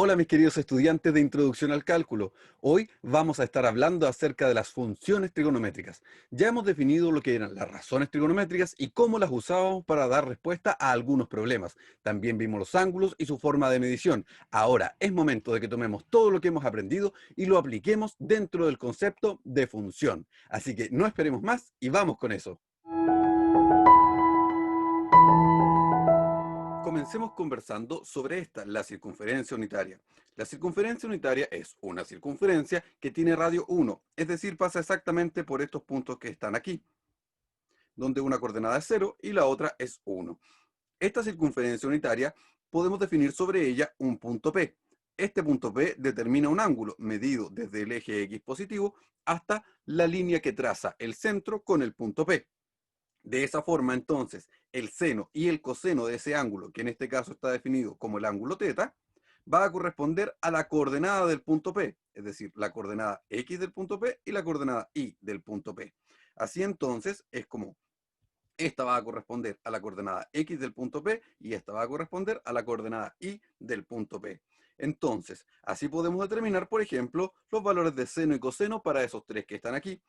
Hola mis queridos estudiantes de Introducción al Cálculo. Hoy vamos a estar hablando acerca de las funciones trigonométricas. Ya hemos definido lo que eran las razones trigonométricas y cómo las usábamos para dar respuesta a algunos problemas. También vimos los ángulos y su forma de medición. Ahora es momento de que tomemos todo lo que hemos aprendido y lo apliquemos dentro del concepto de función. Así que no esperemos más y vamos con eso. Comencemos conversando sobre esta, la circunferencia unitaria. La circunferencia unitaria es una circunferencia que tiene radio 1, es decir, pasa exactamente por estos puntos que están aquí, donde una coordenada es 0 y la otra es 1. Esta circunferencia unitaria podemos definir sobre ella un punto P. Este punto P determina un ángulo medido desde el eje X positivo hasta la línea que traza el centro con el punto P. De esa forma, entonces, el seno y el coseno de ese ángulo, que en este caso está definido como el ángulo θ, va a corresponder a la coordenada del punto P, es decir, la coordenada X del punto P y la coordenada Y del punto P. Así entonces, es como esta va a corresponder a la coordenada X del punto P y esta va a corresponder a la coordenada Y del punto P. Entonces, así podemos determinar, por ejemplo, los valores de seno y coseno para esos tres que están aquí.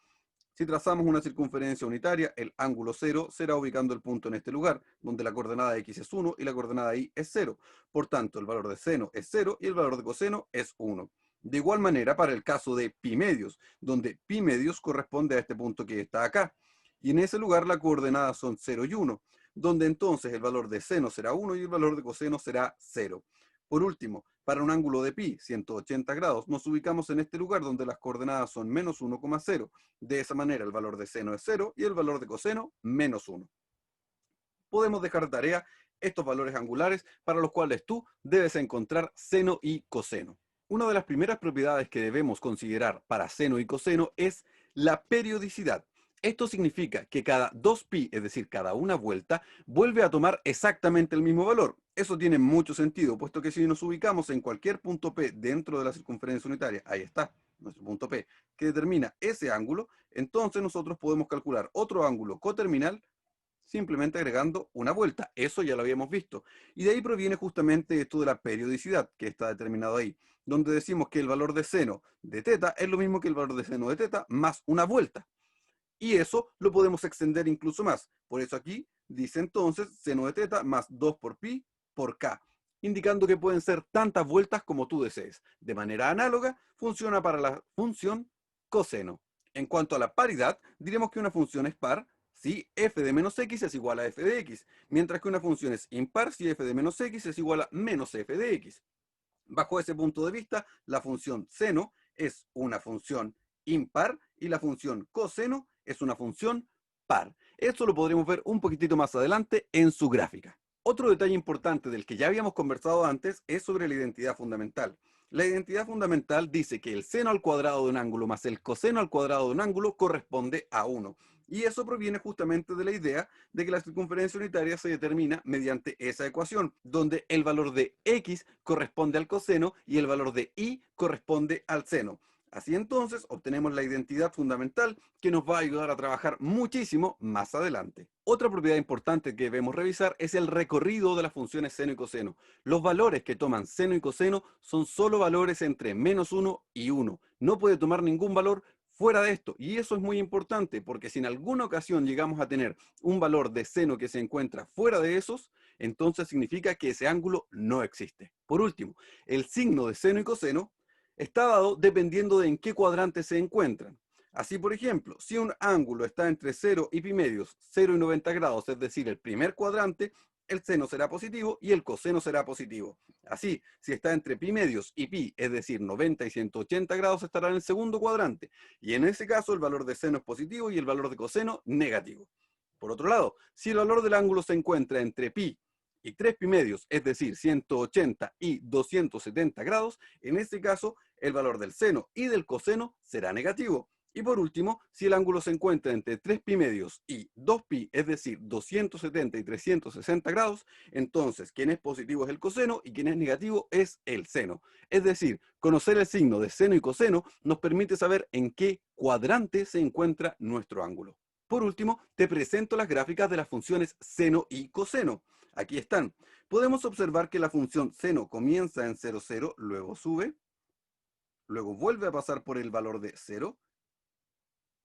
Si trazamos una circunferencia unitaria, el ángulo 0 será ubicando el punto en este lugar, donde la coordenada x es 1 y la coordenada y es 0. Por tanto, el valor de seno es 0 y el valor de coseno es 1. De igual manera, para el caso de pi medios, donde pi medios corresponde a este punto que está acá. Y en ese lugar las coordenadas son 0 y 1, donde entonces el valor de seno será 1 y el valor de coseno será 0. Por último, para un ángulo de pi, 180 grados, nos ubicamos en este lugar donde las coordenadas son menos 1,0. De esa manera el valor de seno es 0 y el valor de coseno menos 1. Podemos dejar de tarea estos valores angulares para los cuales tú debes encontrar seno y coseno. Una de las primeras propiedades que debemos considerar para seno y coseno es la periodicidad. Esto significa que cada 2pi, es decir, cada una vuelta, vuelve a tomar exactamente el mismo valor. Eso tiene mucho sentido, puesto que si nos ubicamos en cualquier punto P dentro de la circunferencia unitaria, ahí está, nuestro punto P, que determina ese ángulo, entonces nosotros podemos calcular otro ángulo coterminal simplemente agregando una vuelta. Eso ya lo habíamos visto. Y de ahí proviene justamente esto de la periodicidad, que está determinado ahí, donde decimos que el valor de seno de θ es lo mismo que el valor de seno de θ más una vuelta. Y eso lo podemos extender incluso más. Por eso aquí dice entonces seno de θ más 2 por pi por k, indicando que pueden ser tantas vueltas como tú desees. De manera análoga, funciona para la función coseno. En cuanto a la paridad, diremos que una función es par si f de menos x es igual a f de x, mientras que una función es impar si f de menos x es igual a menos f de x. Bajo ese punto de vista, la función seno es una función impar y la función coseno es una función par. Esto lo podremos ver un poquitito más adelante en su gráfica. Otro detalle importante del que ya habíamos conversado antes es sobre la identidad fundamental. La identidad fundamental dice que el seno al cuadrado de un ángulo más el coseno al cuadrado de un ángulo corresponde a 1. Y eso proviene justamente de la idea de que la circunferencia unitaria se determina mediante esa ecuación, donde el valor de x corresponde al coseno y el valor de y corresponde al seno. Así entonces obtenemos la identidad fundamental que nos va a ayudar a trabajar muchísimo más adelante. Otra propiedad importante que debemos revisar es el recorrido de las funciones seno y coseno. Los valores que toman seno y coseno son solo valores entre menos 1 y 1. No puede tomar ningún valor fuera de esto. Y eso es muy importante porque si en alguna ocasión llegamos a tener un valor de seno que se encuentra fuera de esos, entonces significa que ese ángulo no existe. Por último, el signo de seno y coseno está dado dependiendo de en qué cuadrante se encuentran. Así, por ejemplo, si un ángulo está entre 0 y pi medios, 0 y 90 grados, es decir, el primer cuadrante, el seno será positivo y el coseno será positivo. Así, si está entre pi medios y pi, es decir, 90 y 180 grados, estará en el segundo cuadrante. Y en ese caso, el valor de seno es positivo y el valor de coseno negativo. Por otro lado, si el valor del ángulo se encuentra entre pi y 3 pi medios, es decir, 180 y 270 grados, en este caso, el valor del seno y del coseno será negativo. Y por último, si el ángulo se encuentra entre 3 pi medios y 2 pi, es decir, 270 y 360 grados, entonces quien es positivo es el coseno y quien es negativo es el seno. Es decir, conocer el signo de seno y coseno nos permite saber en qué cuadrante se encuentra nuestro ángulo. Por último, te presento las gráficas de las funciones seno y coseno. Aquí están. Podemos observar que la función seno comienza en 0, 0, luego sube, luego vuelve a pasar por el valor de 0,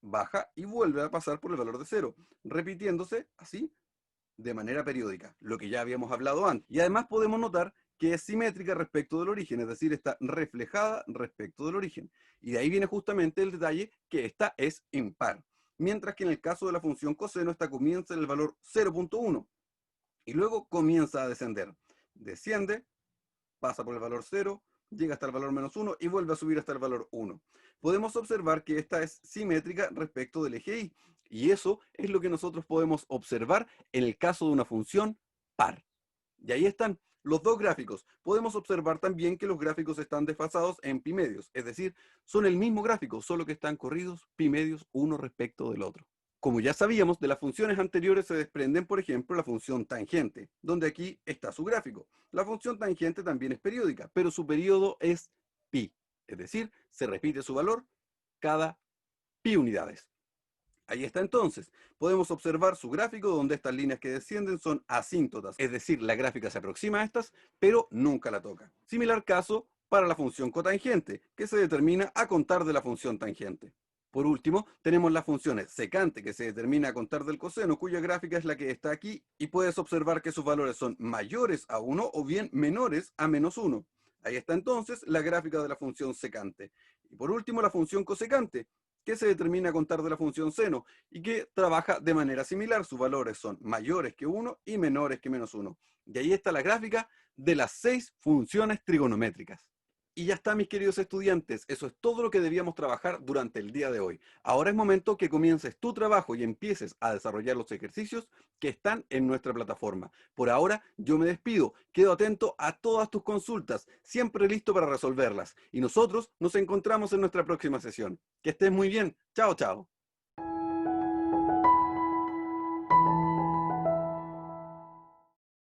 baja y vuelve a pasar por el valor de 0, repitiéndose así de manera periódica, lo que ya habíamos hablado antes. Y además podemos notar que es simétrica respecto del origen, es decir, está reflejada respecto del origen. Y de ahí viene justamente el detalle que esta es impar. Mientras que en el caso de la función coseno, esta comienza en el valor 0.1 y luego comienza a descender. Desciende, pasa por el valor 0, llega hasta el valor -1 y vuelve a subir hasta el valor 1. Podemos observar que esta es simétrica respecto del eje y. Y eso es lo que nosotros podemos observar en el caso de una función par. Y ahí están los dos gráficos. Podemos observar también que los gráficos están desfasados en pi medios, es decir, son el mismo gráfico, solo que están corridos pi medios uno respecto del otro. Como ya sabíamos, de las funciones anteriores se desprenden, por ejemplo, la función tangente, donde aquí está su gráfico. La función tangente también es periódica, pero su periodo es pi, es decir, se repite su valor cada pi unidades. Ahí está entonces. Podemos observar su gráfico donde estas líneas que descienden son asíntotas, es decir, la gráfica se aproxima a estas, pero nunca la toca. Similar caso para la función cotangente, que se determina a contar de la función tangente. Por último, tenemos las funciones secante, que se determina a contar del coseno, cuya gráfica es la que está aquí, y puedes observar que sus valores son mayores a 1 o bien menores a -1. Ahí está entonces la gráfica de la función secante. Y por último, la función cosecante, que se determina a contar de la función seno y que trabaja de manera similar. Sus valores son mayores que 1 y menores que -1. Y ahí está la gráfica de las 6 funciones trigonométricas. Y ya está, mis queridos estudiantes, eso es todo lo que debíamos trabajar durante el día de hoy. Ahora es momento que comiences tu trabajo y empieces a desarrollar los ejercicios que están en nuestra plataforma. Por ahora, yo me despido, quedo atento a todas tus consultas, siempre listo para resolverlas. Y nosotros nos encontramos en nuestra próxima sesión. Que estés muy bien. Chao, chao.